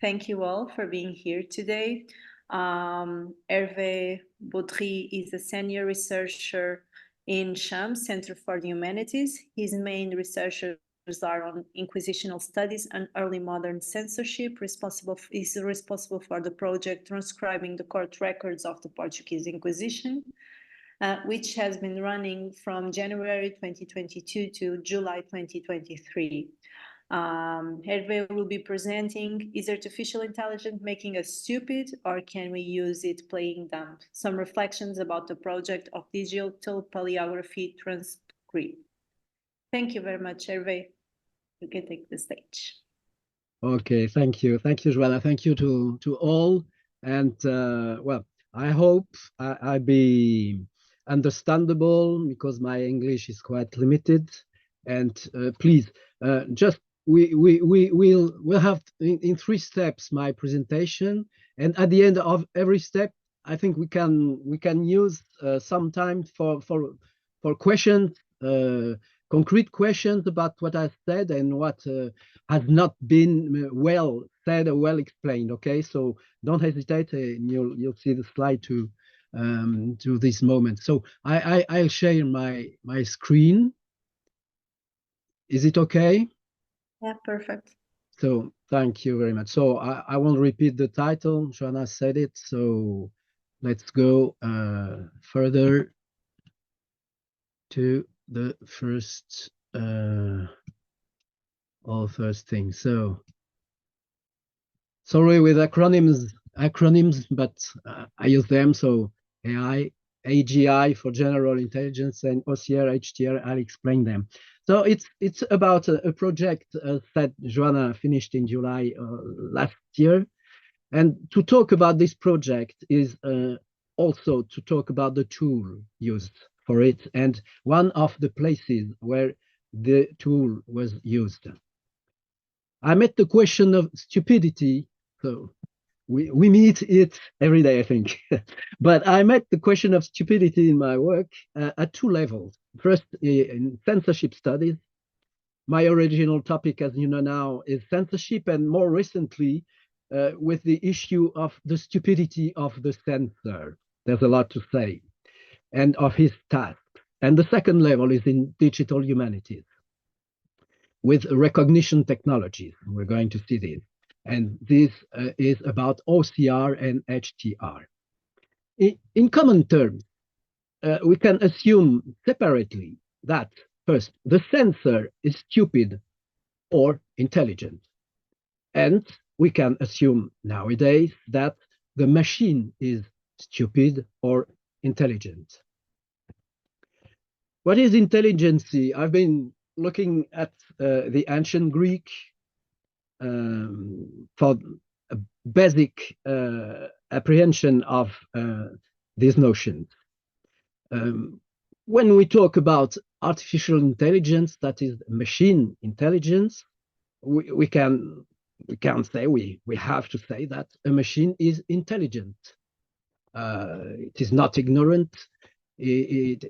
Thank you all for being here today. Hervé Baudry is a senior researcher in CHUM, Center for the Humanities. His main researchers are on inquisitional studies and early modern censorship. He's responsible for the project transcribing the court records of the Portuguese Inquisition, which has been running from January 2022 to July 2023. Hervé will be presenting, is artificial intelligence making us stupid, or can we use it playing dumb? Some reflections about the project of digital palaeography transcript. Thank you very much, Hervé. You can take the stage. Okay, thank you. Thank you, Joanna. Thank you to all. And well, I hope I be understandable because my English is quite limited. And please, just we'll have in 3 steps my presentation, and at the end of every step, I think we can use some time for questions, concrete questions about what I said and what has not been well said or well explained. Okay, so don't hesitate, and you'll see the slide to this moment. So I'll share my screen. Is it okay? Yeah, perfect. So thank you very much. So I won't repeat the title. Joanna said it. So let's go further to the first thing. So sorry with acronyms, but I use them. So AI, AGI for general intelligence, and OCR, HTR, I'll explain them. So it's about a project that Joanna finished in July last year. And to talk about this project is also to talk about the tool used for it and one of the places where the tool was used. I met the question of stupidity, so we meet it every day, I think. But I met the question of stupidity in my work at 2 levels. First, in censorship studies. My original topic, as you know now, is censorship, and more recently, with the issue of the stupidity of the censor. There's a lot to say, and of his task. And the second level is in digital humanities, with recognition technologies. We're going to see this. And this is about OCR and HTR. In common terms, we can assume separately that, first, the censor is stupid or intelligent. And we can assume nowadays that the machine is stupid or intelligent. What is intelligence? I've been looking at the ancient Greek for a basic apprehension of these notions. When we talk about artificial intelligence, that is machine intelligence, we have to say that a machine is intelligent. It is not ignorant. It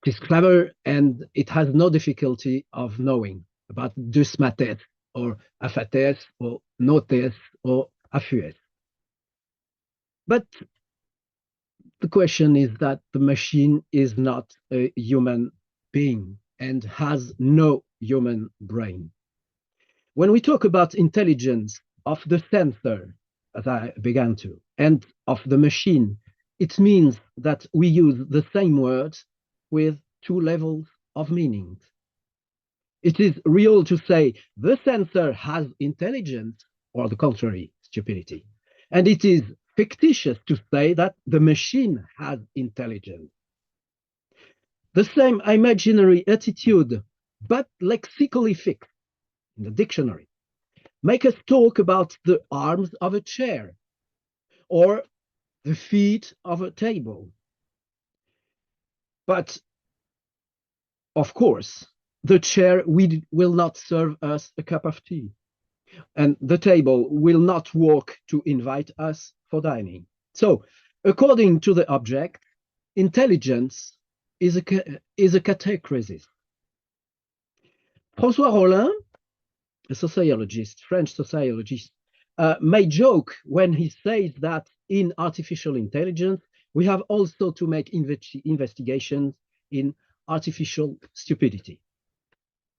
is clever, and it has no difficulty of knowing about dus mates or aphates or notes or aphues. But the question is that the machine is not a human being and has no human brain. When we talk about intelligence of the censor, as I began to, and of the machine, it means that we use the same word with 2 levels of meaning. It is real to say the censor has intelligence, or the contrary, stupidity. And it is fictitious to say that the machine has intelligence. The same imaginary attitude, but lexically fixed in the dictionary, make us talk about the arms of a chair or the feet of a table. But of course, the chair will not serve us a cup of tea, and the table will not walk to invite us for dining. So, according to the object, intelligence is a catachresis. François Rollin, a sociologist, French sociologist, may joke when he says that in artificial intelligence, we have also to make investigations in artificial stupidity.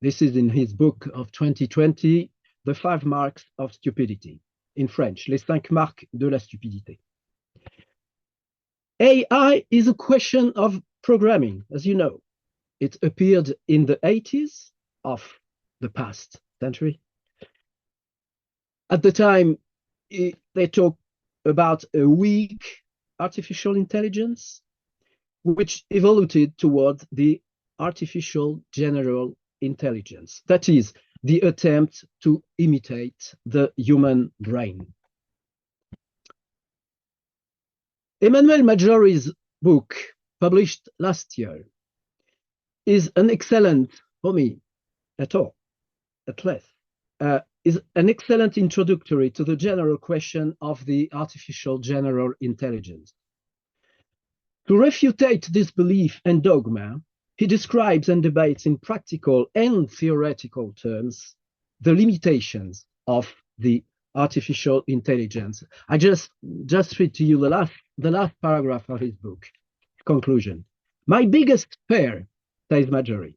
This is in his book of 2020, The 5 Marks of Stupidity, in French, Les 5 marques de la stupidité. AI is a question of programming, as you know. It appeared in the 80s of the past century. At the time, they talked about a weak artificial intelligence, which evolved towards the artificial general intelligence. That is, the attempt to imitate the human brain. Emmanuel Maggiori's book, published last year, is an excellent, for me, at least, is an excellent introductory to the general question of the artificial general intelligence. To refute this belief and dogma, he describes and debates in practical and theoretical terms the limitations of the artificial intelligence. I just read to you the last paragraph of his book. Conclusion. My biggest fear, says Maggiori,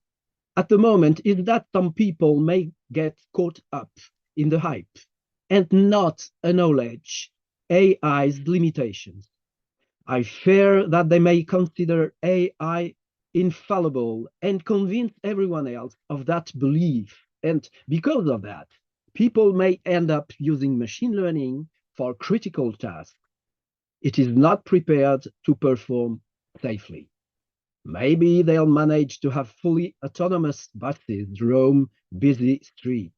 at the moment is that some people may get caught up in the hype and not acknowledge AI's limitations. I fear that they may consider AI infallible and convince everyone else of that belief. And because of that, people may end up using machine learning for critical tasks it is not prepared to perform safely. Maybe they'll manage to have fully autonomous buses roam busy streets.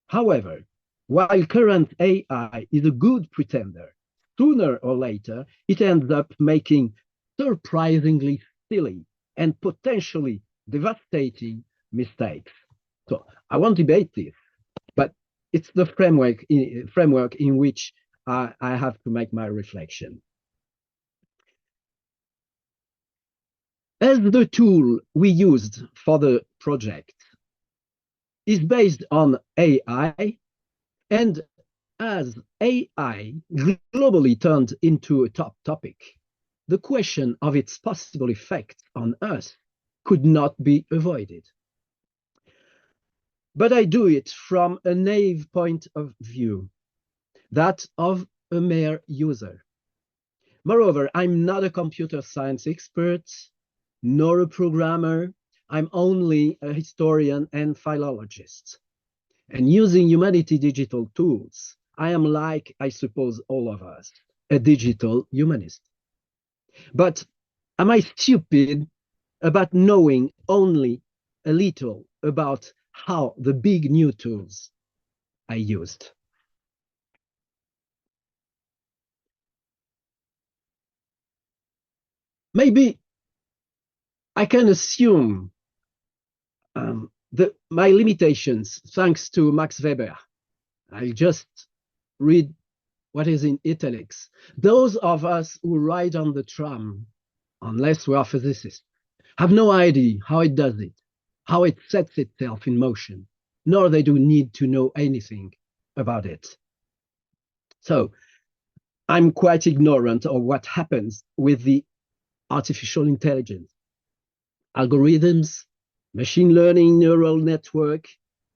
However, while current AI is a good pretender, sooner or later, it ends up making surprisingly silly and potentially devastating mistakes. So I won't debate this, but it's the framework in which I have to make my reflection. As the tool we used for the project is based on AI, and as AI globally turned into a top topic, the question of its possible effect on us could not be avoided. But I do it from a naive point of view, that of a mere user. Moreover, I'm not a computer science expert, nor a programmer. I'm only a historian and philologist. And using humanity digital tools, I am like, I suppose, all of us, a digital humanist. But am I stupid about knowing only a little about how the big new tools I used? Maybe I can assume my limitations thanks to Max Weber. I just read what is in italics. Those of us who ride on the tram, unless we are physicists, have no idea how it does it, how it sets itself in motion, nor they do need to know anything about it. So I'm quite ignorant of what happens with the artificial intelligence, algorithms, machine learning, neural network,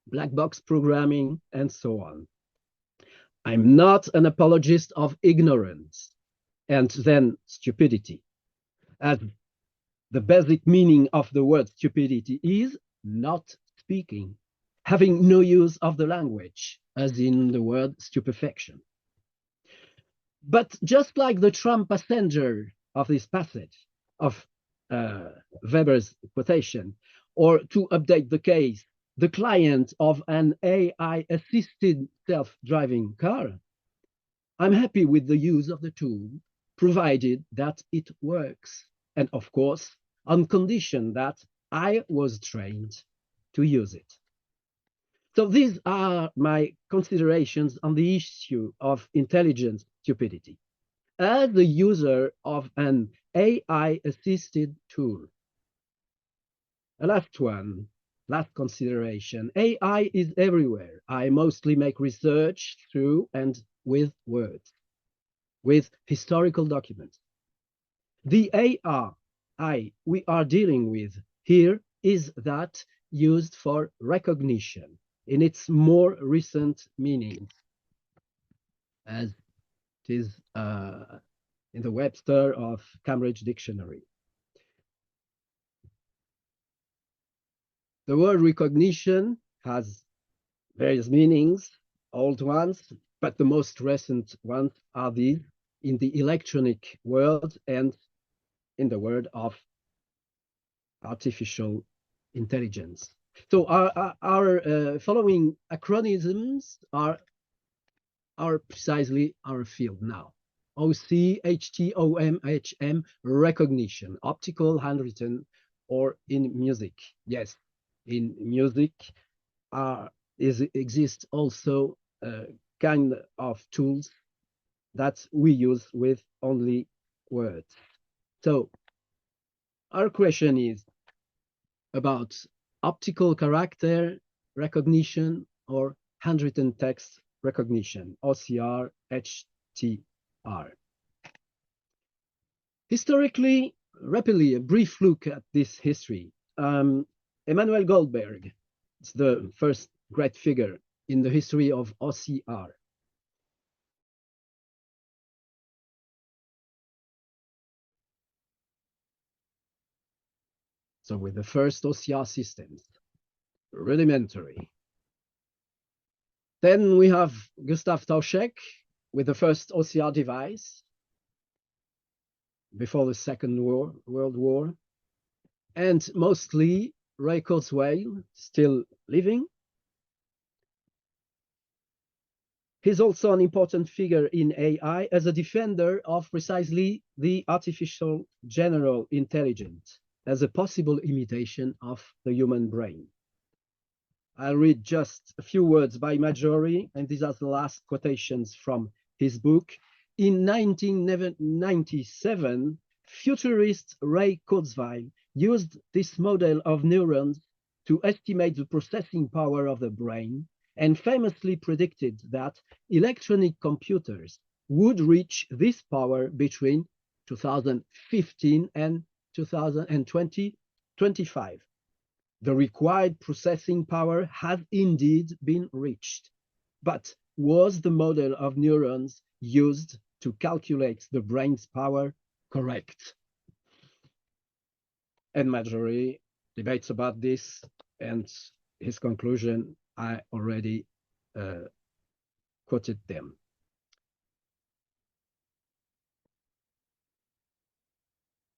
black box programming, and so on. I'm not an apologist of ignorance and then stupidity, as the basic meaning of the word stupidity is not speaking, having no use of the language, as in the word stupefaction. But just like the tram passenger of this passage of Weber's quotation, or to update the case, the client of an AI-assisted self-driving car, I'm happy with the use of the tool, provided that it works. And of course, on condition that I was trained to use it. So these are my considerations on the issue of intelligence stupidity. As the user of an AI-assisted tool. A last one. last consideration. AI is everywhere. I mostly make research through and with words, with historical documents. The AI we are dealing with here is that used for recognition in its more recent meaning, as it is in the Webster of Cambridge Dictionary. The word recognition has various meanings, old ones, but the most recent ones are these in the electronic world and in the world of artificial intelligence. So our following acronyms are precisely our field now. OCHTOMHM, recognition, optical, handwritten, or in music. Yes, in music exists also a kind of tools that we use with only words. So our question is about optical character recognition or handwritten text recognition, OCR, HTR. Historically, rapidly, a brief look at this history. Emanuel Goldberg is the first great figure in the history of OCR. So with the first OCR systems, rudimentary. Then we have Gustav Tauschek with the first OCR device before the Second World War, and mostly Ray Kurzweil, still living. He's also an important figure in AI as a defender of precisely the artificial general intelligence as a possible imitation of the human brain. I'll read just a few words by Majori, and these are the last quotations from his book. In 1997, futurist Ray Kurzweil used this model of neurons to estimate the processing power of the brain and famously predicted that electronic computers would reach this power between 2015 and 2025. The required processing power has indeed been reached, but was the model of neurons used to calculate the brain's power correct? And Majori debates about this, and his conclusion, I already quoted them.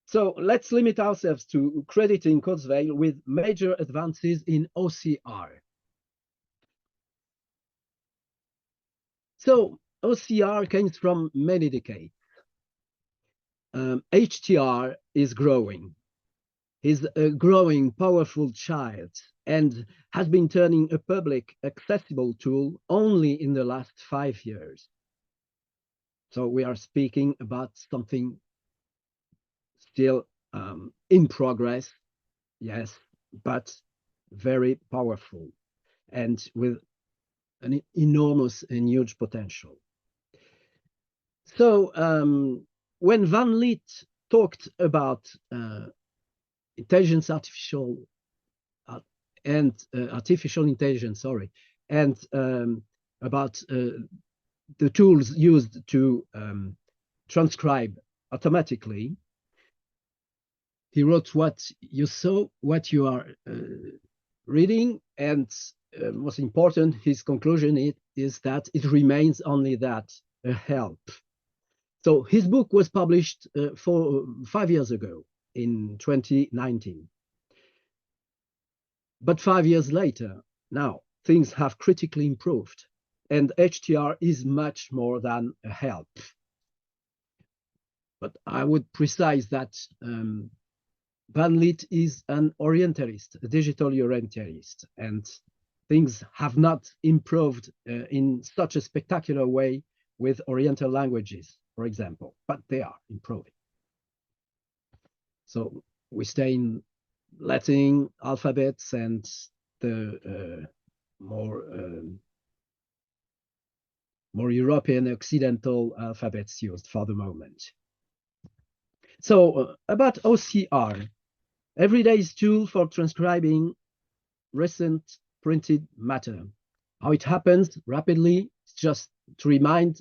So let's limit ourselves to crediting Kurzweil with major advances in OCR. So OCR came from many decades. HTR is growing. He's a growing, powerful child and has been turning a public accessible tool only in the last 5 years. So we are speaking about something still in progress, yes, but very powerful and with an enormous and huge potential. So when Van Leet talked about artificial intelligence, and about the tools used to transcribe automatically, he wrote what you saw, what you are reading, and most important, his conclusion is that it remains only that, a help. So his book was published 5 years ago in 2019. But 5 years later, now things have critically improved, and HTR is much more than a help. But I would precise that Van Leet is an orientalist, a digital orientalist, and things have not improved in such a spectacular way with Oriental languages, for example, but they are improving. So we stay in Latin alphabets and the more European Occidental alphabets used for the moment. So about OCR, everyday tool for transcribing recent printed matter. How it happens rapidly, just to remind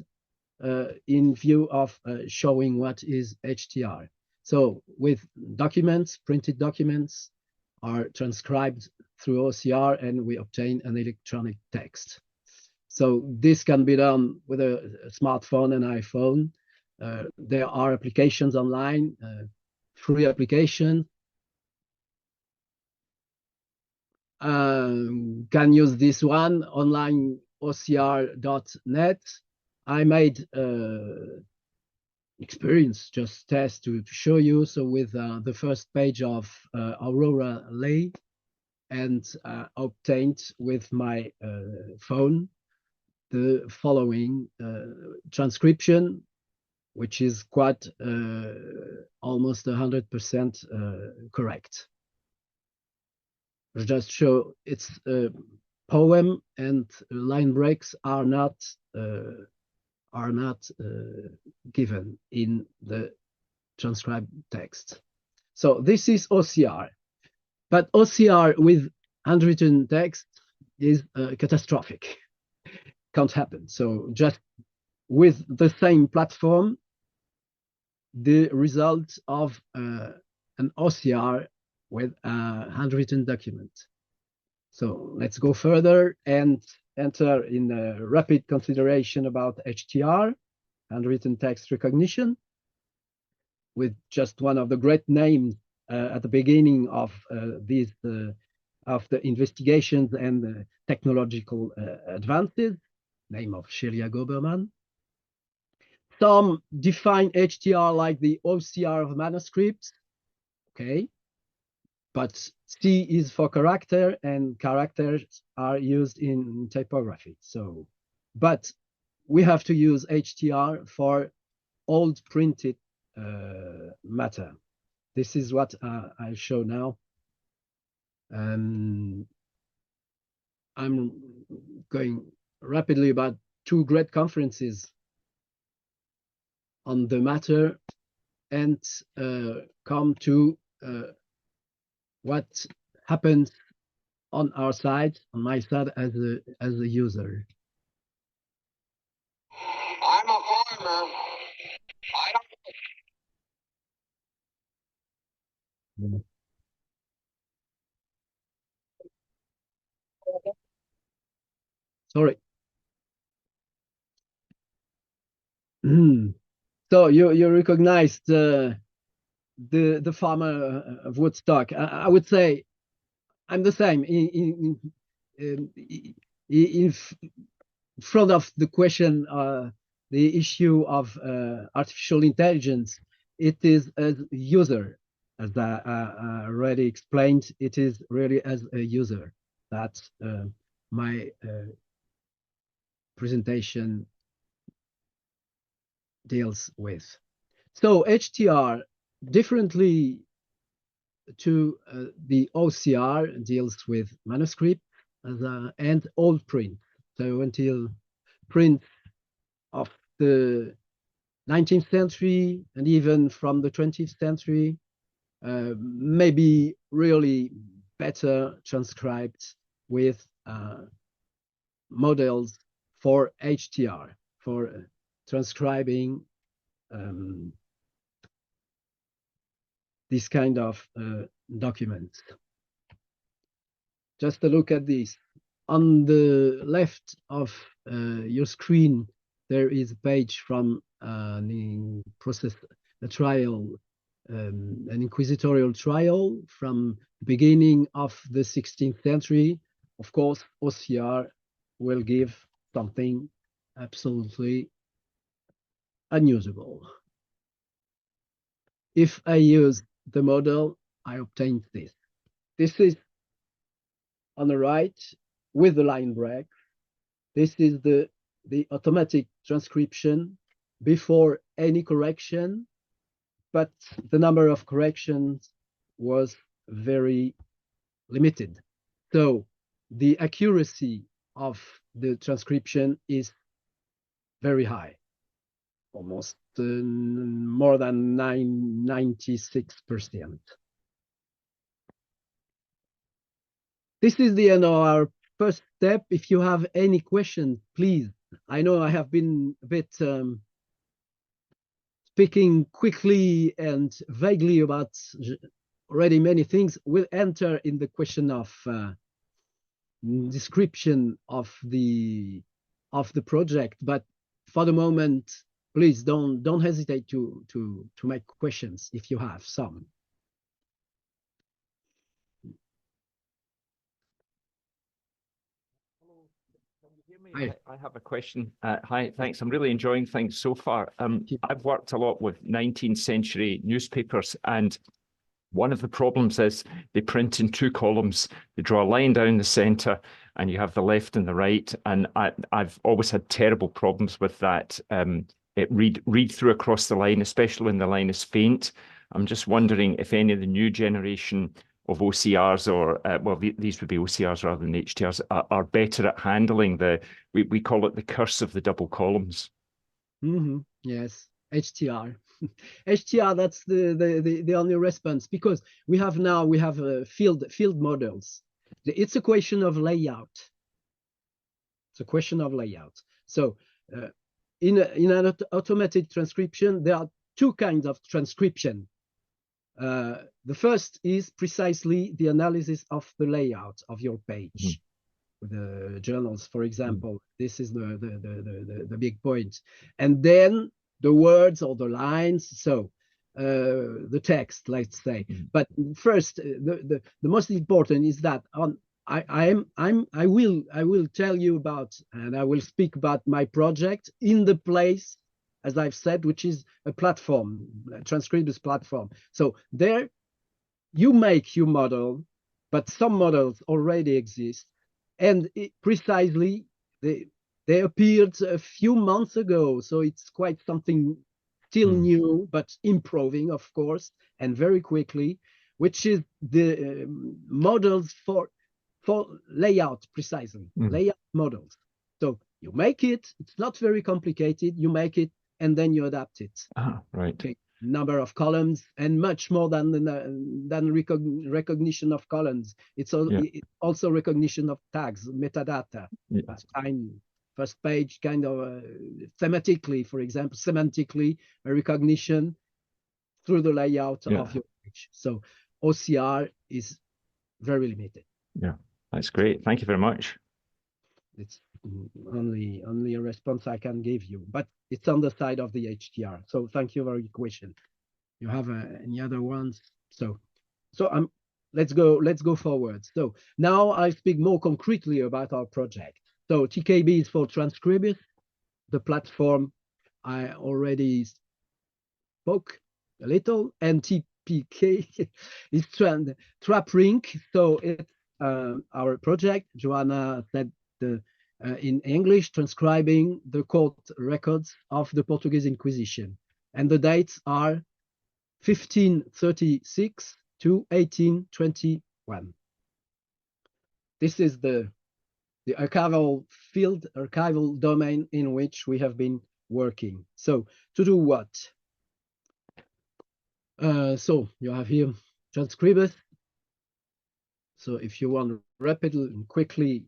in view of showing what is HTR. So with documents, printed documents are transcribed through OCR and we obtain an electronic text. So this can be done with a smartphone and iPhone. There are applications online, free applications. Can use this one, online OCR.net. I made experience, just test to show you. So with the first page of Aurora Lay and obtained with my phone the following transcription, which is quite almost 100% correct. Just show it's a poem and line breaks are not given in the transcribed text. So this is OCR, but OCR with handwritten text is catastrophic. Can't happen. So just with the same platform, the result of an OCR with a handwritten document. So let's go further and enter in a rapid consideration about HTR, handwritten text recognition, with just one of the great names at the beginning of these of the investigations and technological advances, name of Shelia Goberman. Some define HTR like the OCR of manuscripts, okay? But C is for character and characters are used in typography. So, but we have to use HTR for old printed matter. This is what I'll show now. I'm going rapidly about two great conferences on the matter and come to what happens on our side, on my side as a user. I'm a farmer. I don't. Sorry. So you recognized the farmer of Woodstock. I would say I'm the same in front of the question, the issue of artificial intelligence. It is as a user, as I already explained. It is really as a user that my presentation deals with. So HTR, differently to the OCR, deals with manuscript and old print. So until print of the 19th century and even from the 20th century, maybe really better transcribed with models for HTR, for transcribing this kind of documents. Just a look at this. On the left of your screen, there is a page from an inquisitorial trial from the beginning of the 16th century. Of course, OCR will give something absolutely unusable. If I use the model, I obtain this. This is on the right with the line break. This is the automatic transcription before any correction, but the number of corrections was very limited. So the accuracy of the transcription is very high, almost more than 96%. This is the end of our first step. If you have any questions, please. I know I have been a bit speaking quickly and vaguely about already many things. We'll enter in the question of description of the project, but for the moment, please don't hesitate to make questions if you have some. I have a question. Hi, thanks. I'm really enjoying things so far. I've worked a lot with 19th century newspapers, and one of the problems is they print in two columns. They draw a line down the center, and you have the left and the right. And I've always had terrible problems with that. Read through across the line, especially when the line is faint. I'm just wondering if any of the new generation of OCRs, or well, these would be OCRs rather than HTRs, are better at handling we call it the curse of the double columns. Yes, HTR. HTR, that's the only response, because we have field models. It's a question of layout. It's a question of layout. So in an automated transcription, there are two kinds of transcription. The first is precisely the analysis of the layout of your page. With the journals, for example, this is the big point. And then the words or the lines, so the text, let's say. But first, the most important is that I will tell you about, and I will speak about my project in the place, as I've said, which is a platform, a transcribers platform. So there you make your model, but some models already exist. And precisely, they appeared a few months ago. So it's quite something still new, but improving, of course, and very quickly, which is the models for layout, precisely, layout models. So you make it, it's not very complicated, you make it, and then you adapt it. Right. Okay. Number of columns, and much more than recognition of columns. It's also recognition of tags, metadata. First page, kind of thematically, for example, semantically, a recognition through the layout of your page. So OCR is very limited. Yeah, that's great. Thank you very much. It's only a response I can give you, but it's on the side of the HTR. So thank you for your question. You have any other ones? So let's go forward. So now I speak more concretely about our project. So TKB is for transcribers. The platform I already spoke a little, and TPK is TraPrInq. So it's our project. Joanna said in English, transcribing the court records of the Portuguese Inquisition. And the dates are 1536 to 1821. This is the archival field, archival domain in which we have been working. So to do what? So you have here transcribers. So if you want rapidly and quickly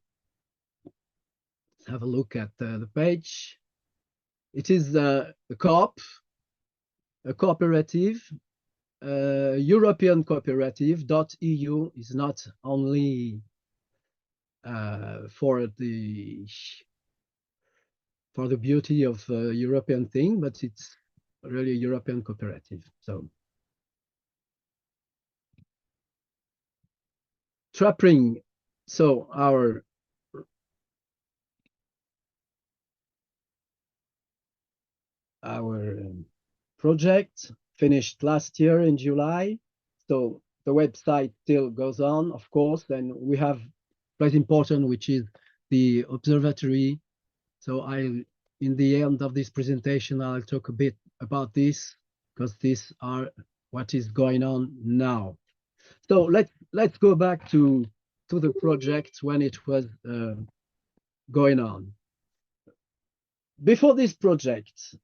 have a look at the page. It is a co-op, a cooperative, European cooperative. .eu is not only for the beauty of European thing, but it's really a European cooperative. So TraPrInq, so our project finished last year in July. So the website still goes on, of course, and we have quite important, which is the observatory. So in the end of this presentation, I'll talk a bit about this, because these are what is going on now. So let's go back to to the project when it was going on. Before this project,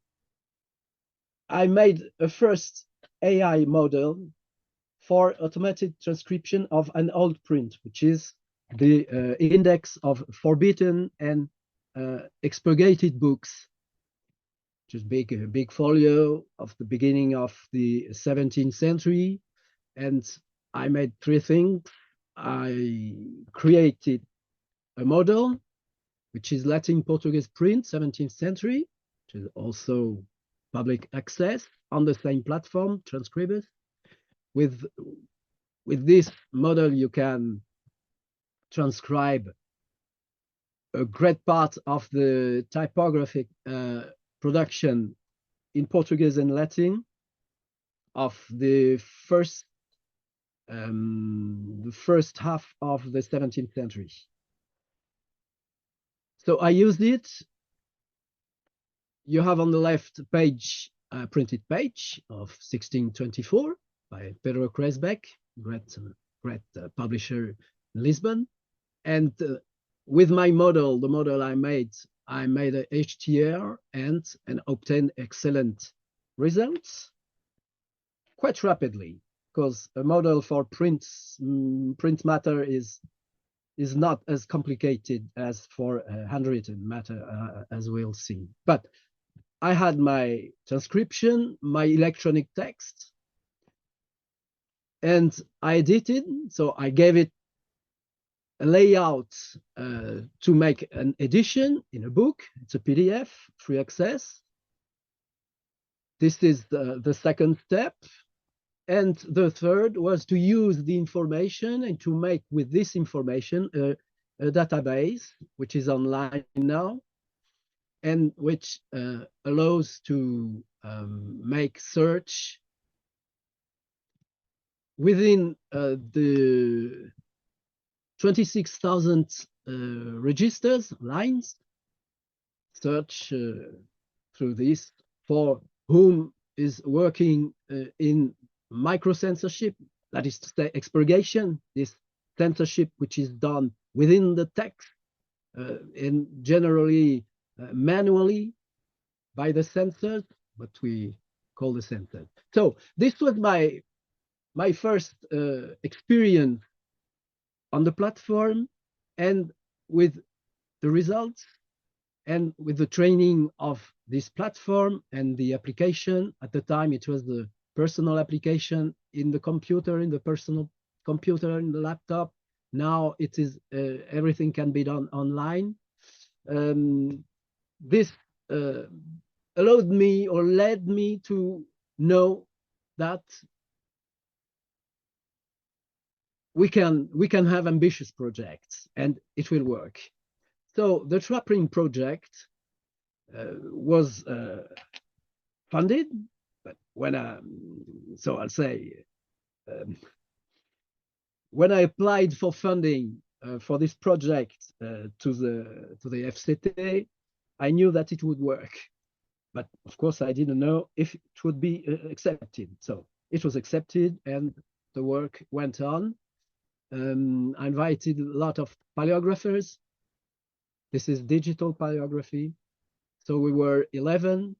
I made a first AI model for automated transcription of an old print, which is the index of forbidden and expurgated books, which is a big folio of the beginning of the 17th century. And I made three things. I created a model, which is Latin Portuguese print, 17th century, which is also public access on the same platform, TraPrInq. With this model, you can transcribe a great part of the typographic production in Portuguese and Latin of the first half of the 17th century. So I used it. You have on the left page a printed page of 1624 by Pedro Cresbeck, great publisher in Lisbon. And with my model, the model I made a HTR and obtained excellent results quite rapidly, because a model for print matter is not as complicated as for handwritten matter, as we'll see. But I had my transcription, my electronic text, and I edited. So I gave it a layout to make an edition in a book. It's a PDF, free access. This is the second step. And the third was to use the information and to make with this information a database, which is online now, and which allows to make search within the 26,000 registers, lines, search through this for whom is working in micro-censorship, that is to say expurgation, this censorship which is done within the text and generally manually by the censors, what we call the censors. So this was my first experience on the platform, and with the results and with the training of this platform and the application. At the time, it was the personal application in the computer, in the personal computer, in the laptop. Now it is everything can be done online. This allowed me or led me to know that we can have ambitious projects and it will work. So the TraPrInq project was funded, but when I'll say when I applied for funding for this project to the FCT, I knew that it would work, but of course I didn't know if it would be accepted. So it was accepted, and the work went on. I invited a lot of palaeographers. This is digital palaeography. So we were 11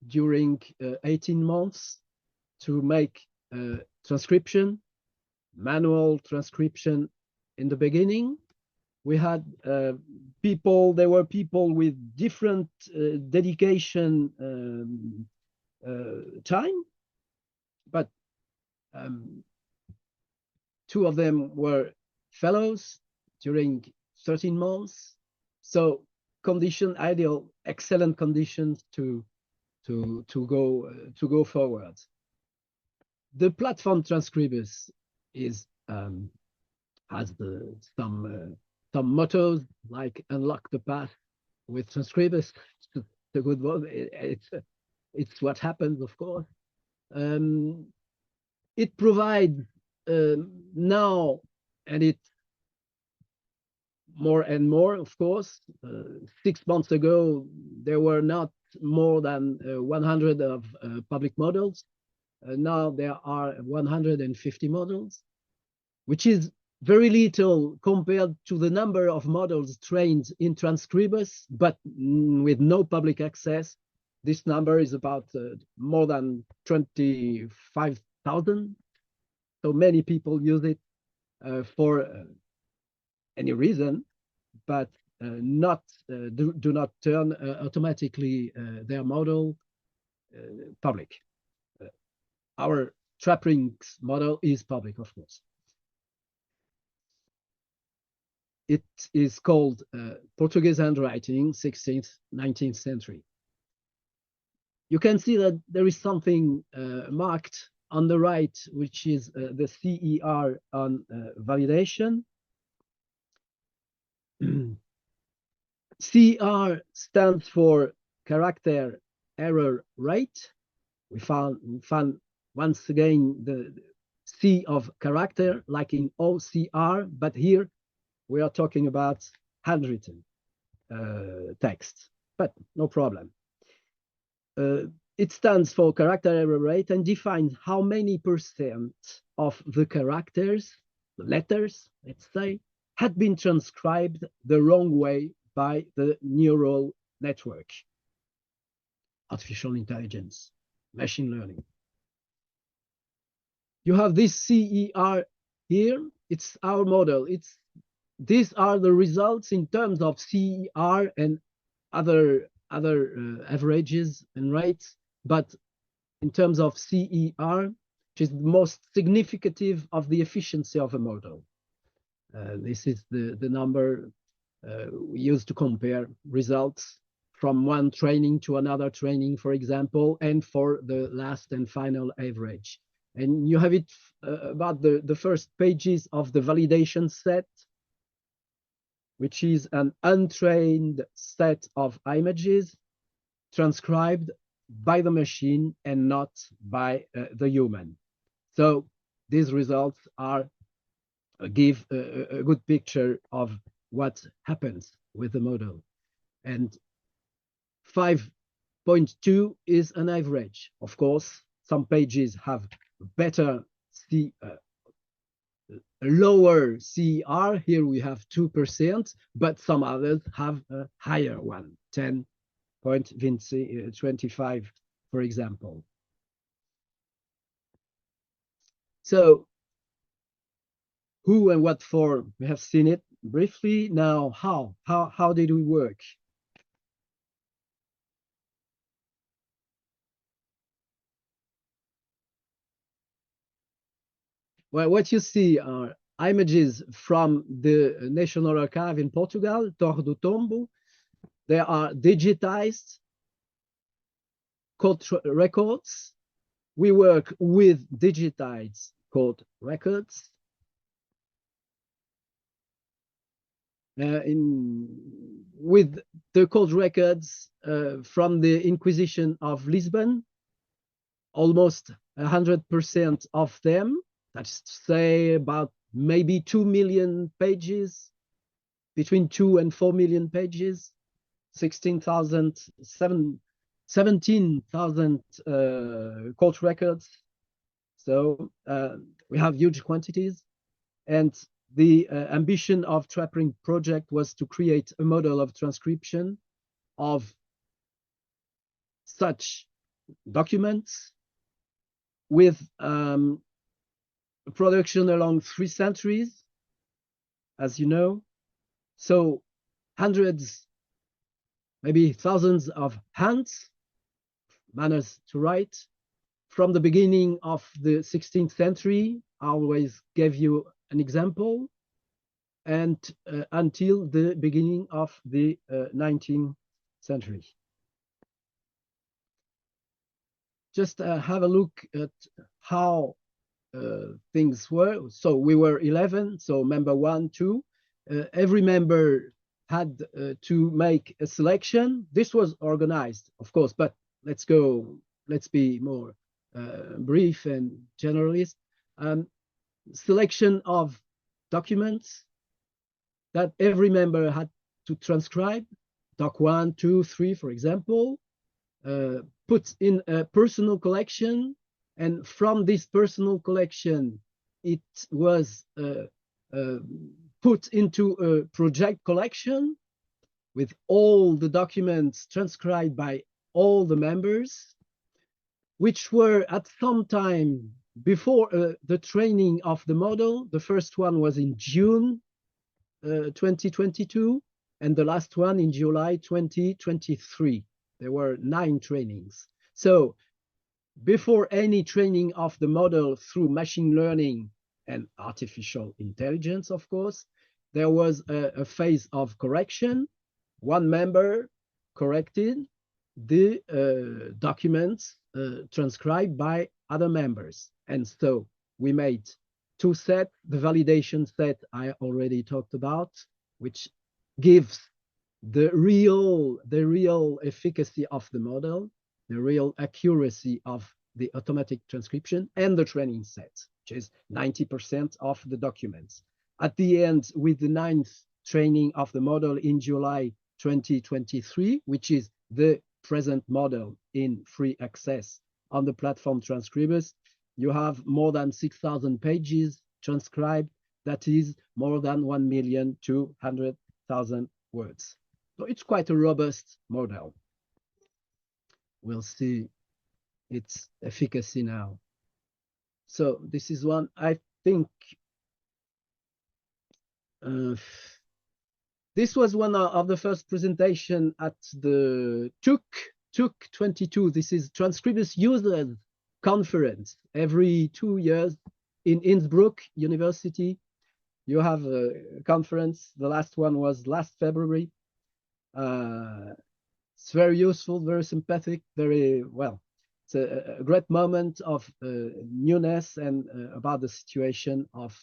during 18 months to make transcription, manual transcription in the beginning. We had people, there were people with different dedication time, but two of them were fellows during 13 months. So condition ideal, excellent conditions to go forward. The platform TraPrInq is has some mottos like unlock the path with TraPrInq. It's a good one. It's what happens, of course. It provides now, and it more and more, of course. 6 months ago, there were not more than 100 of public models. Now there are 150 models, which is very little compared to the number of models trained in Transcribus, but with no public access. This number is about more than 25,000. So many people use it for any reason, but do not turn automatically their model public. Our TraPrInq model is public, of course. It is called Portuguese handwriting, 16th, 19th century. You can see that there is something marked on the right, which is the CER on validation. CER stands for character error rate. We found once again the C of character, like in OCR, but here we are talking about handwritten text, but no problem. It stands for character error rate and defines how many percent of the characters, the letters, let's say, had been transcribed the wrong way by the neural network, artificial intelligence, machine learning. You have this CER here. It's our model. These are the results in terms of CER and other averages and rates, but in terms of CER, which is the most significative of the efficiency of a model. This is the number we use to compare results from one training to another training, for example, and for the last and final average. And you have it about the first pages of the validation set, which is an untrained set of images transcribed by the machine and not by the human. So these results give a good picture of what happens with the model. And 5.2 is an average. Of course, some pages have better lower CER. Here we have 2%, but some others have a higher one, 10.25, for example. So who and what for? We have seen it briefly. Now, how did we work? Well, what you see are images from the National Archive in Portugal, Torre do Tombo. They are digitized court records. We work with digitized court records. With the court records from the Inquisition of Lisbon, almost 100% of them. That's to say about maybe 2 million pages, between 2 and 4 million pages, 17,000 court records. So we have huge quantities. And the ambition of TraPrInq project was to create a model of transcription of such documents with production along 3 centuries, as you know. So hundreds, maybe thousands of hands, manners to write. From the beginning of the 16th century, I always gave you an example, and until the beginning of the 19th century. Just have a look at how things were. So we were 11, so member 1, 2. Every member had to make a selection. This was organized, of course, but let's be more brief and generalist. Selection of documents that every member had to transcribe, doc 1, 2, 3, for example, put in a personal collection. And from this personal collection, it was put into a project collection with all the documents transcribed by all the members, which were at some time before the training of the model. The first one was in June 2022, and the last one in July 2023. There were 9 trainings. So before any training of the model through machine learning and artificial intelligence, of course, there was a phase of correction. One member corrected the documents transcribed by other members. And so we made 2 sets, the validation set I already talked about, which gives the real efficacy of the model, the real accuracy of the automatic transcription, and the training set, which is 90% of the documents. At the end, with the 9th training of the model in July 2023, which is the present model in free access on the platform Transcribus, you have more than 6,000 pages transcribed. That is more than 1,200,000 words. So it's quite a robust model. We'll see its efficacy now. So this is one, I think, this was one of the first presentation at the TUC 22. This is Transcribus Users Conference. Every 2 years in Innsbruck University, you have a conference. The last one was last February. It's very useful, very sympathetic, very well. It's a great moment of newness and about the situation of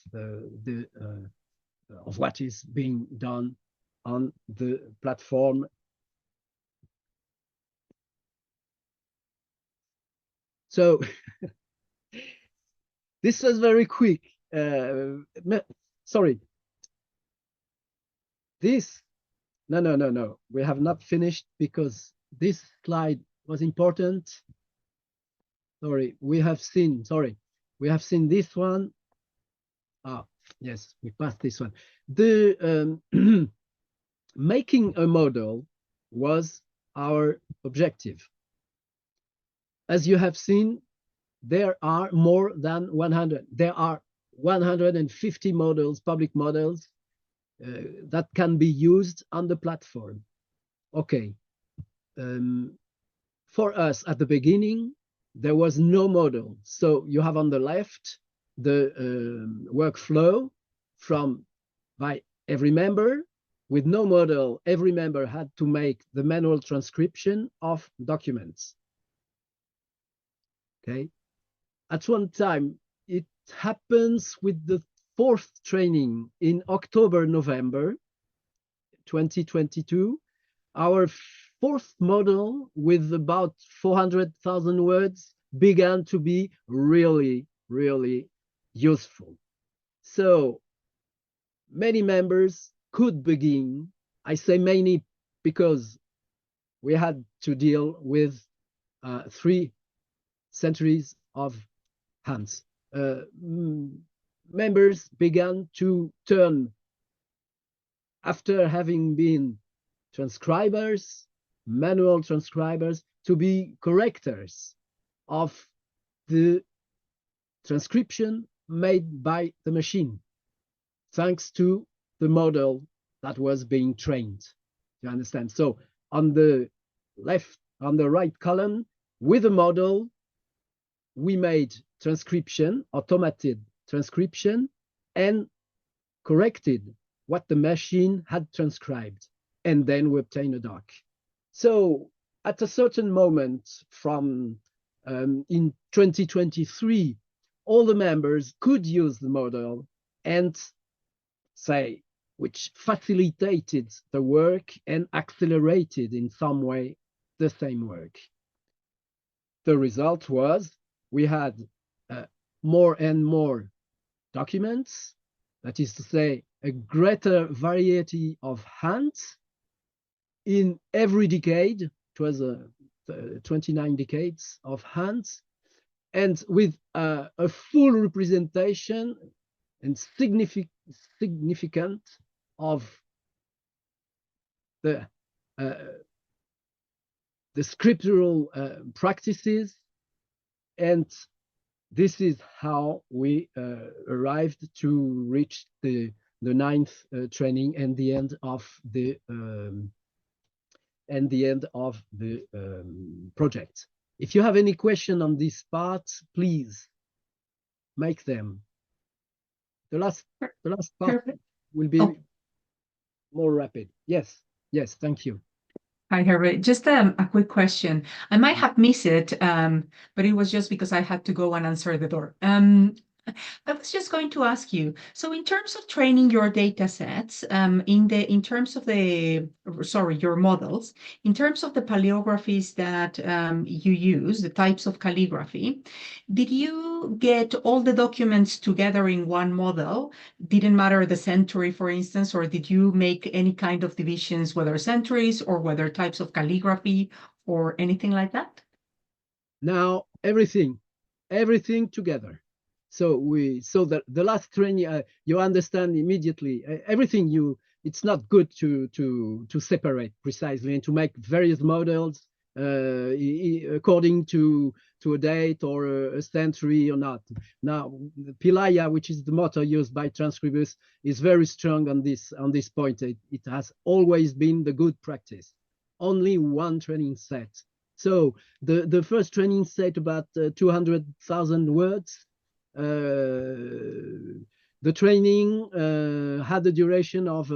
what is being done on the platform. So this was very quick. Sorry. This, no. We have not finished because this slide was important. Sorry, we have seen this one. Ah, yes, we passed this one. The making a model was our objective. As you have seen, there are more than 100. There are 150 models, public models, that can be used on the platform. Okay. For us at the beginning, there was no model. So you have on the left the workflow by every member. With no model, every member had to make the manual transcription of documents. Okay. At one time, it happens with the 4th training in October-November 2022. Our 4th model with about 400,000 words began to be really, really useful. So many members could begin. I say many because we had to deal with 3 centuries of hands. Members began to turn, after having been transcribers, manual transcribers, to be correctors of the transcription made by the machine, thanks to the model that was being trained. You understand? So on the right column, with the model, we made transcription, automated transcription, and corrected what the machine had transcribed. And then we obtain a doc. So at a certain moment from in 2023, all the members could use the model and say, which facilitated the work and accelerated in some way the same work. The result was we had more and more documents, that is to say, a greater variety of hands in every decade. It was 29 decades of hands, and with a full representation and significant of the scriptural practices, and this is how we arrived to reach the ninth training and the end of the project. If you have any question on this part, please make them. The last part will be more rapid. Yes, thank you. Hi, Hervé. Just a quick question. I might have missed it, but it was just because I had to go and answer the door. I was just going to ask you, so in terms of training your data sets, in terms of your models, in terms of the paleographies that you use, the types of calligraphy, did you get all the documents together in one model? Didn't matter the century, for instance, or did you make any kind of divisions, whether centuries or whether types of calligraphy or anything like that? Now, everything together. So the last training, you understand immediately everything. It's not good to separate precisely and to make various models according to a date or a century or not. Now, Pilaya, which is the motto used by Transcribus, is very strong on this point. It has always been the good practice. Only one training set. So the first training set about 200,000 words. The training had a duration of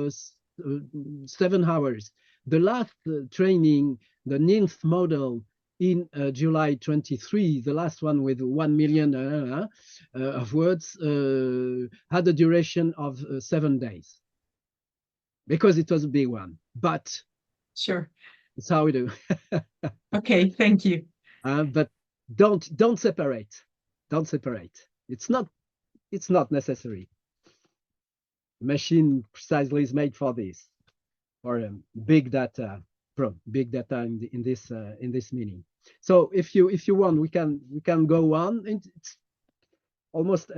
7 hours. The last training, the ninth model in July 23, the last one with 1 million of words, had a duration of 7 days because it was a big one. But sure, it's how we do. Okay, thank you. But don't separate. Don't separate. It's not necessary. The machine precisely is made for this, for big data in this meaning. So if you want, we can go on. It's almost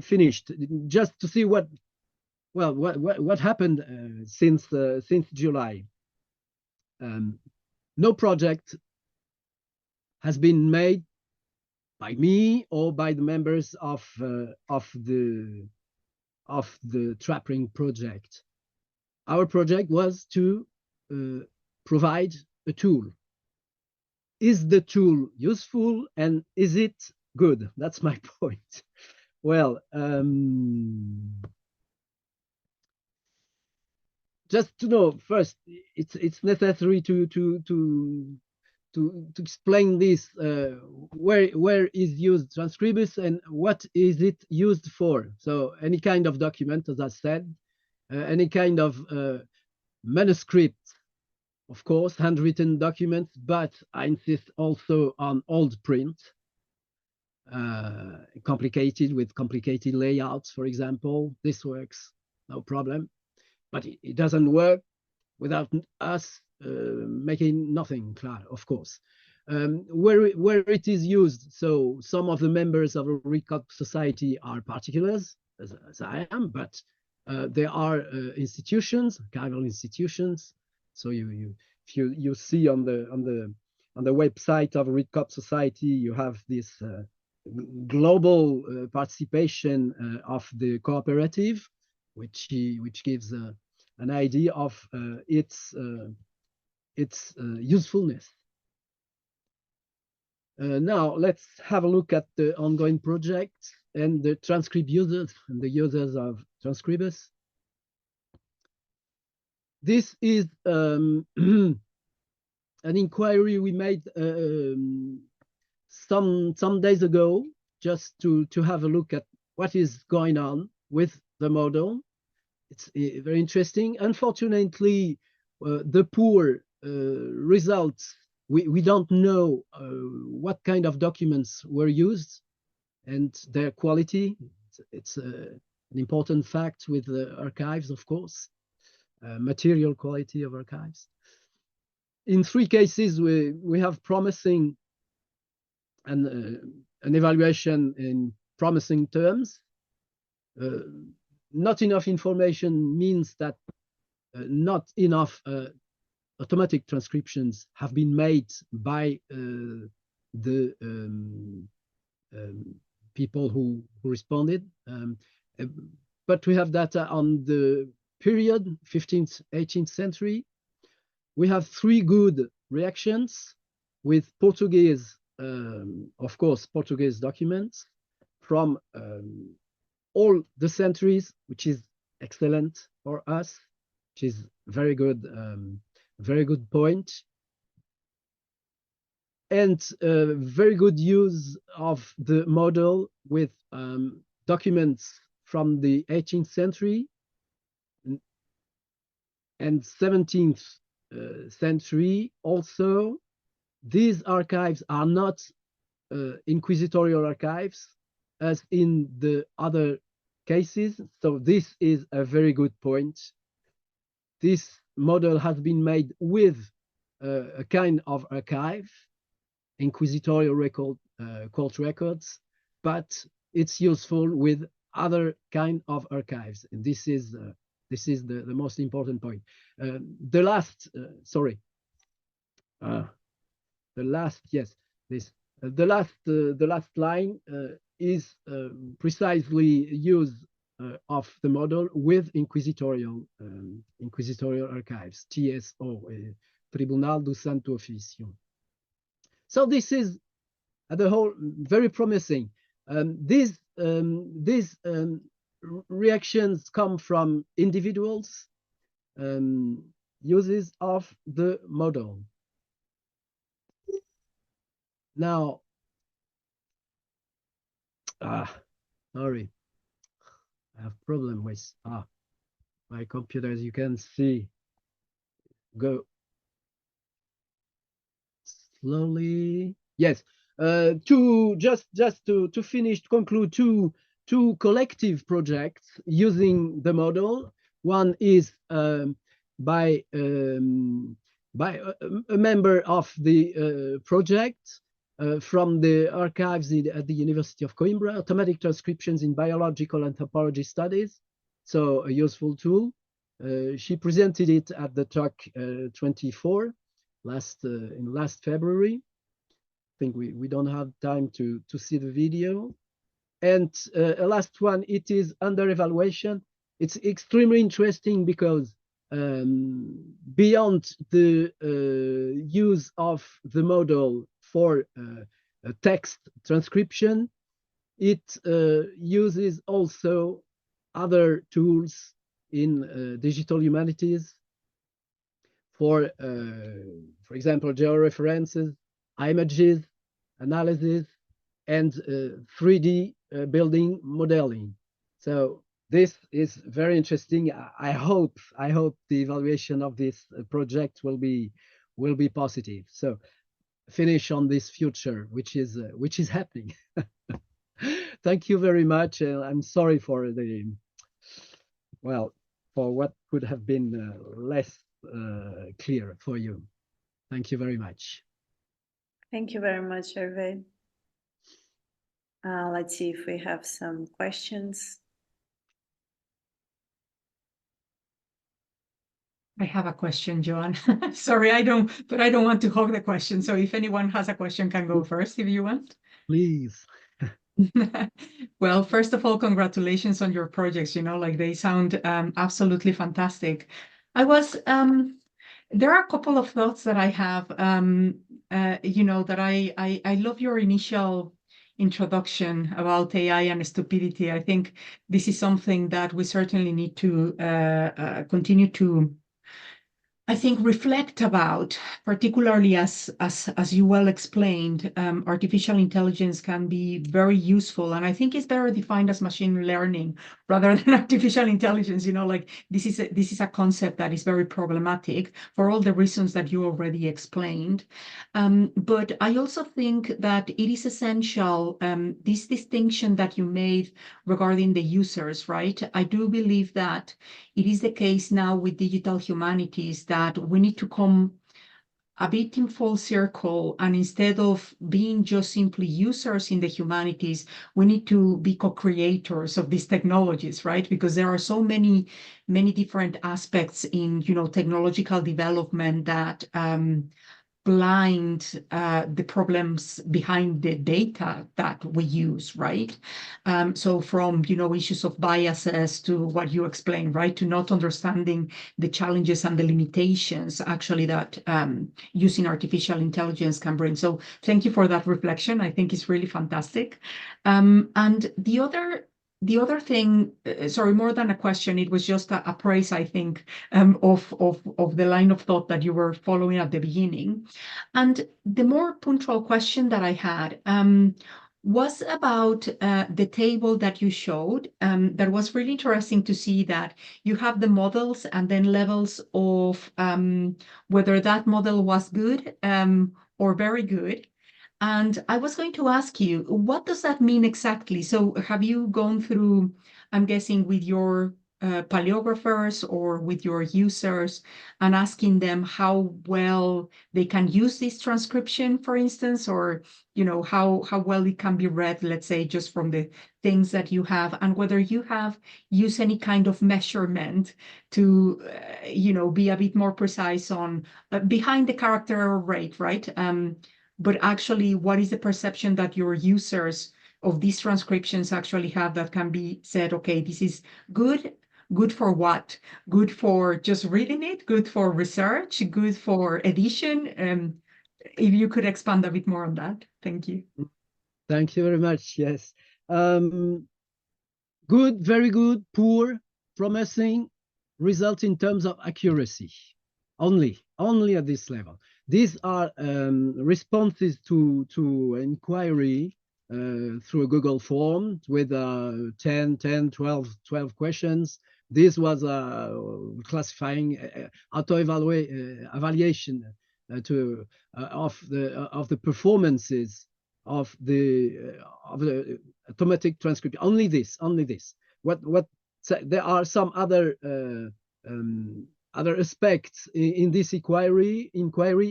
finished. Just to see what happened since July. No project has been made by me or by the members of the TraPrInq project. Our project was to provide a tool. Is the tool useful and is it good? That's my point. Well, just to know first, it's necessary to explain this, where is used Transcribus and what is it used for. So any kind of document, as I said, any kind of manuscript, of course, handwritten documents, but I insist also on old print, complicated with complicated layouts, for example. This works, no problem, but it doesn't work without us making nothing clear, of course. Where it is used, so some of the members of a RICOP society are particulars, as I am, but there are institutions, archival institutions. So if you see on the website of RICOP society, you have this global participation of the cooperative, which gives an idea of its usefulness. Now let's have a look at the ongoing project and the transcript users and the users of Transcribus. This is an inquiry we made some days ago, just to have a look at what is going on with the model. It's very interesting. Unfortunately, the poor results, we don't know what kind of documents were used and their quality. It's an important fact with the archives, of course, material quality of archives. In 3 cases, we have promising an evaluation in promising terms. not enough information means that not enough automatic transcriptions have been made by the people who responded. But we have data on the period, 15th, 18th century. We have 3 good reactions with Portuguese, of course, Portuguese documents from all the centuries, which is excellent for us, which is very good point. And very good use of the model with documents from the 18th century and 17th century also. These archives are not inquisitorial archives as in the other cases. So this is a very good point. This model has been made with a kind of archive, inquisitorial record, court records, but it's useful with other kind of archives. And this is the most important point. The last line is precisely use of the model with inquisitorial archives, TSO, Tribunal do Santo Ofício. So this is at the whole very promising. These reactions come from individuals' uses of the model. Now, sorry, I have problem with my computer, as you can see, go slowly. Yes, just to finish, to conclude, two collective projects using the model. One is by a member of the project from the archives at the University of Coimbra, automatic transcriptions in biological anthropology studies. So a useful tool. She presented it at the talk 24 in last February. I think we don't have time to see the video. And a last one, it is under evaluation. It's extremely interesting because beyond the use of the model for text transcription, it uses also other tools in digital humanities for example, georeferences, images, analysis, and 3D building modeling. So this is very interesting. I hope the evaluation of this project will be positive. So finish on this future, which is happening. Thank you very much. I'm sorry for for what could have been less clear for you. Thank you very much. Thank you very much, Hervé. Let's see if we have some questions. I have a question, Joan. Sorry, I don't want to hog the question. So if anyone has a question, can go first if you want. Please. Well, first of all, congratulations on your projects. Like they sound absolutely fantastic. There are a couple of thoughts that I have, that I love your initial introduction about AI and stupidity. I think this is something that we certainly need to continue to, I think, reflect about, particularly as you well explained. Artificial intelligence can be very useful, and I think it's better defined as machine learning rather than artificial intelligence. Like this is a concept that is very problematic for all the reasons that you already explained. But I also think that it is essential, this distinction that you made regarding the users, right? I do believe that it is the case now with digital humanities that we need to come a bit in full circle, and instead of being just simply users in the humanities, we need to be co-creators of these technologies, right? Because there are so many different aspects in, technological development that blind the problems behind the data that we use, right? So from, issues of biases to what you explained, right? To not understanding the challenges and the limitations actually that using artificial intelligence can bring. So thank you for that reflection. I think it's really fantastic. And the other thing, sorry, more than a question, it was just a praise, I think, of the line of thought that you were following at the beginning. And the more punctual question that I had was about the table that you showed. That was really interesting to see that you have the models and then levels of whether that model was good or very good. And I was going to ask you, what does that mean exactly? So have you gone through, I'm guessing, with your paleographers or with your users and asking them how well they can use this transcription, for instance, or, how well it can be read, let's say, just from the things that you have, and whether you have used any kind of measurement to, be a bit more precise on behind the character error rate, right? But actually, what is the perception that your users of these transcriptions actually have that can be said, okay, this is good. Good for what? Good for just reading it? Good for research? Good for edition? If you could expand a bit more on that. Thank you. Thank you very much. Yes. Good, very good, poor, promising, result in terms of accuracy. Only at this level. These are responses to inquiry through a Google form with 10, 12 questions. This was classifying evaluation of the performances of the automatic transcription. Only this. What there are some other aspects in this inquiry.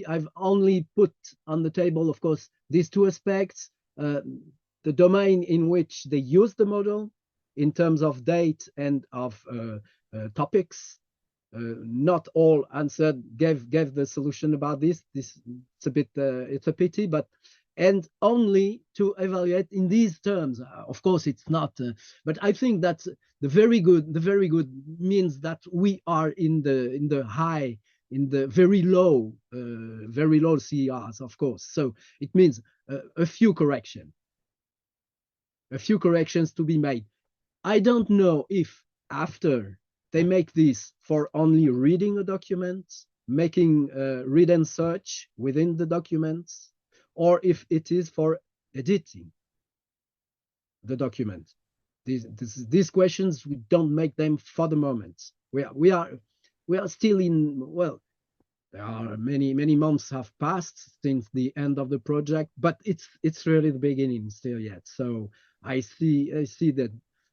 I've only put on the table, of course, these two aspects, the domain in which they use the model in terms of date and of topics. Not all answered gave the solution about this. It's a bit it's a pity, but and only to evaluate in these terms. Of course, it's not, but I think that the very good means that we are in the high, in the very low CERs, of course. So it means a few corrections to be made. I don't know if after they make this for only reading a document, making read and search within the documents, or if it is for editing the document. These questions, we don't make them for the moment. We are still in, well, there are many months have passed since the end of the project, but it's really the beginning still yet. So I see that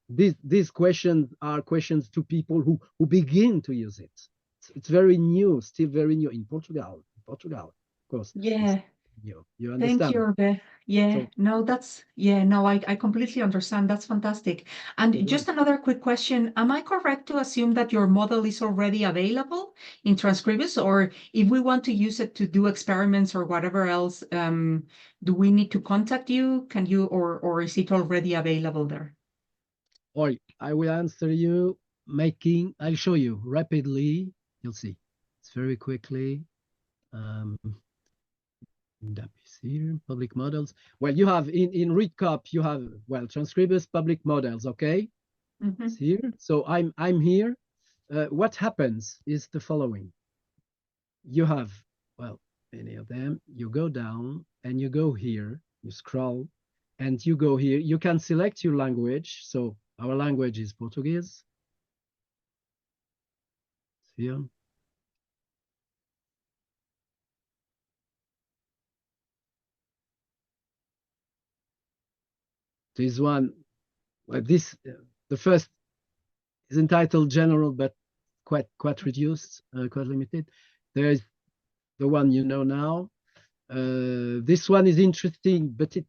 these questions are questions to people who begin to use it. It's very new, still very new in Portugal, of course. Yeah. You understand? Thank you, Hervé. Yeah, So, no, I completely understand. That's fantastic. And just another quick question. Am I correct to assume that your model is already available in Transcribus, or if we want to use it to do experiments or whatever else, do we need to contact you? Can you, or is it already available there? or I will answer you I'll show you rapidly. You'll see. It's very quickly. That is here, public models. Well, you have in ReadCop, you have, well, Transcribus public models, okay? It's here. So I'm here. What happens is the following. You have, well, any of them. You go down and you go here, you scroll, and you go here. You can select your language. So our language is Portuguese. Here. This one, well, the first is entitled general, but quite reduced, quite limited. There is the one you know now. This one is interesting, but it's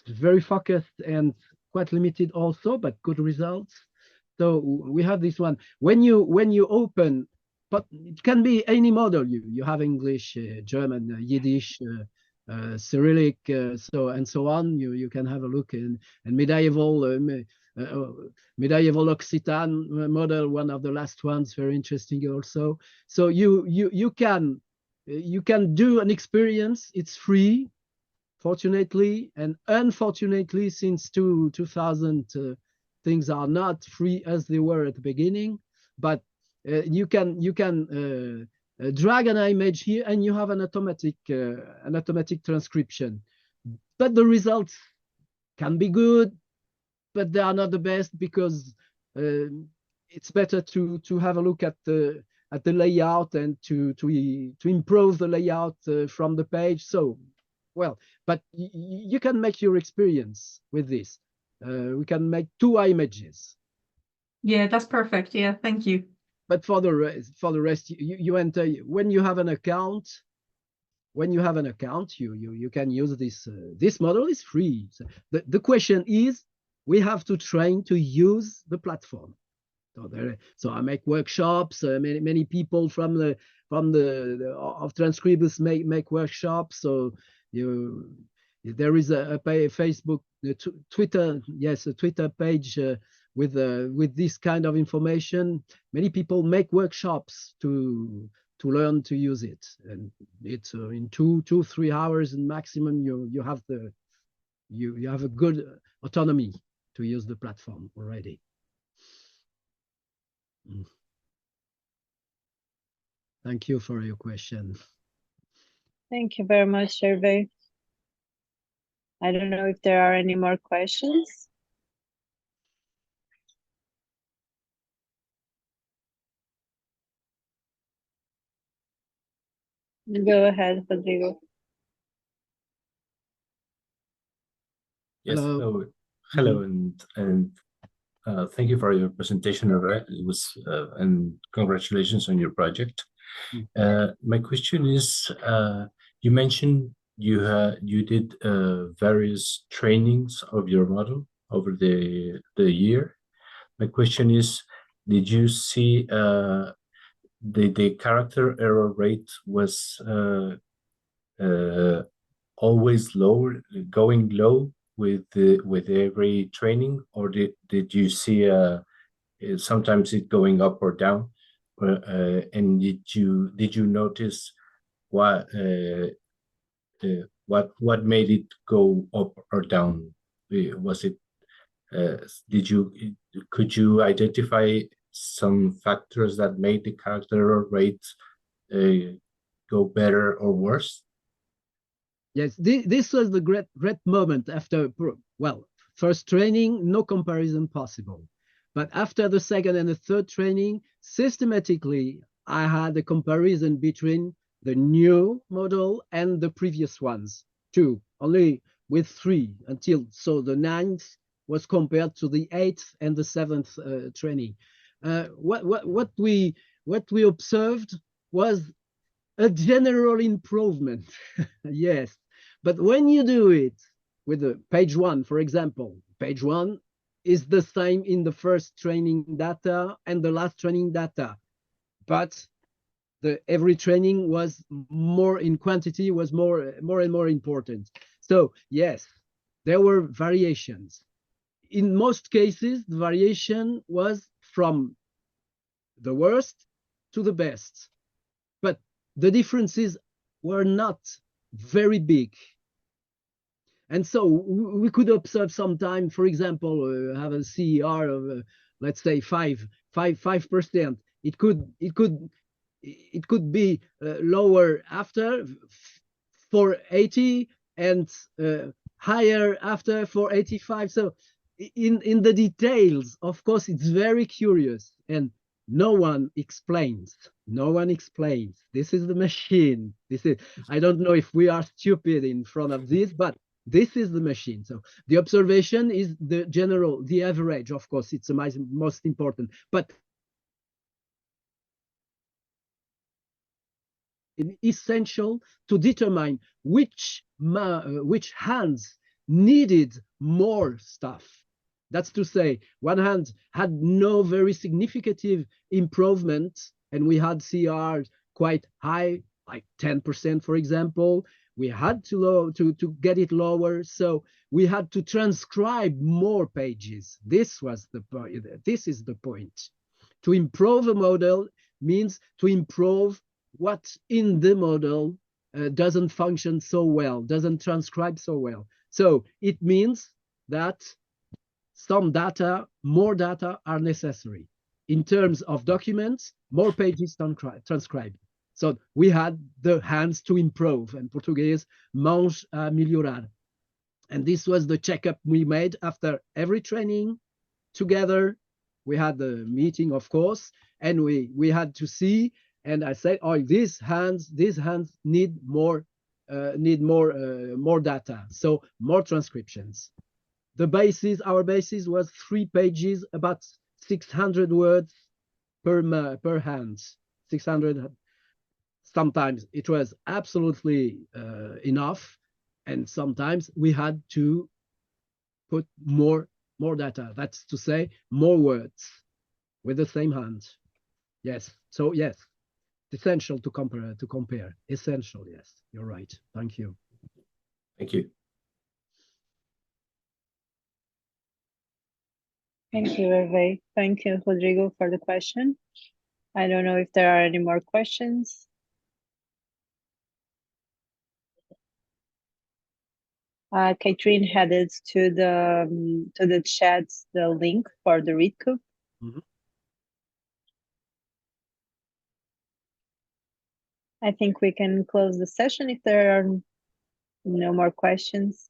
very focused and quite limited also, but good results. So we have this one. When you open, but it can be any model. You have English, German, Yiddish, Cyrillic, so on. You can have a look in medieval Occitan model, one of the last ones, very interesting also. So you can do an experience. It's free, fortunately, and unfortunately, since 2000, things are not free as they were at the beginning. But you can drag an image here, and you have an automatic transcription. But the results can be good, but they are not the best, because it's better to have a look at the layout and to improve the layout from the page. So, well, but you can make your experience with this. We can make 2 images. Yeah, that's perfect. Yeah, thank you. But for the rest, you enter when you have an account. When you have an account, you can use this. This model is free. So the question is, we have to train to use the platform. So I make workshops. Many people from the Transcribus make workshops. So there is a Facebook, Twitter, yes, a Twitter page with this kind of information. Many people make workshops to learn to use it, and it's in 2-3 hours and maximum. You have a good autonomy to use the platform already. Thank you for your question. Thank you very much, Hervé. I don't know if there are any more questions. Go ahead, Rodrigo. Yes, Hello. hello, and thank you for your presentation, Hervé. It was and congratulations on your project. My question is, you mentioned you did various trainings of your model over the year. My question is, did you see the character error rate was always lower, going low with every training, or did you see sometimes it going up or down? And did you notice what made it go up or down? Was it could you identify some factors that made the character error rate go better or worse? Yes, this was the great moment after, well, first training, no comparison possible. But after the second and the third training, systematically, I had a comparison between the new model and the previous ones, 2, only with 3 until, so the 9th was compared to the 8th and the 7th training. What we observed was a general improvement, yes. But when you do it with the page 1, for example, page 1 is the same in the first training data and the last training data, but every training was more in quantity, was more and more important. So yes, there were variations. In most cases, the variation was from the worst to the best, but the differences were not very big. And so we could observe sometime, for example, have a CER of let's say 5%. It could be lower after for 80 and higher after for 85. So in the details, of course, it's very curious, and no one explains. No one explains. This is the machine. I don't know if we are stupid in front of this, but this is the machine. So the observation is the general, the average. Of course, it's the most important. But essential to determine which hands needed more stuff. That's to say, one hand had no very significant improvement, and we had CRs quite high, like 10%, for example. We had to get it lower, so we had to transcribe more pages. This was the point. This is the point. To improve a model means to improve what in the model doesn't function so well, doesn't transcribe so well. So it means that some data, more data are necessary. In terms of documents, more pages transcribed. So we had the hands to improve, and Portuguese, mãos a melhorar. And this was the checkup we made after every training together. We had the meeting, of course, and we had to see, and I said, oh, these hands need more data, so more transcriptions. Our basis was 3 pages, about 600 words per hand, 600. Sometimes it was absolutely enough, and sometimes we had to put more data. That's to say, more words with the same hand. Yes. So yes, essential to compare. Essential. Yes, you're right. Thank you. Thank you. Thank you, Hervé. Thank you, Rodrigo, for the question. I don't know if there are any more questions. Catherine headed to the chat the link for the ReadCube. Mm-hmm. I think we can close the session if there are no more questions.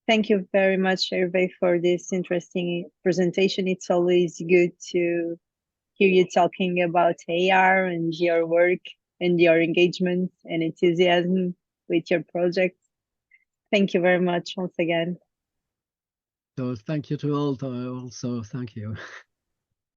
Thank you very much, Hervé, for this interesting presentation. It's always good to hear you talking about AR and your work and your engagement and enthusiasm with your project. Thank you very much once again. So thank you to all. Also, thank you.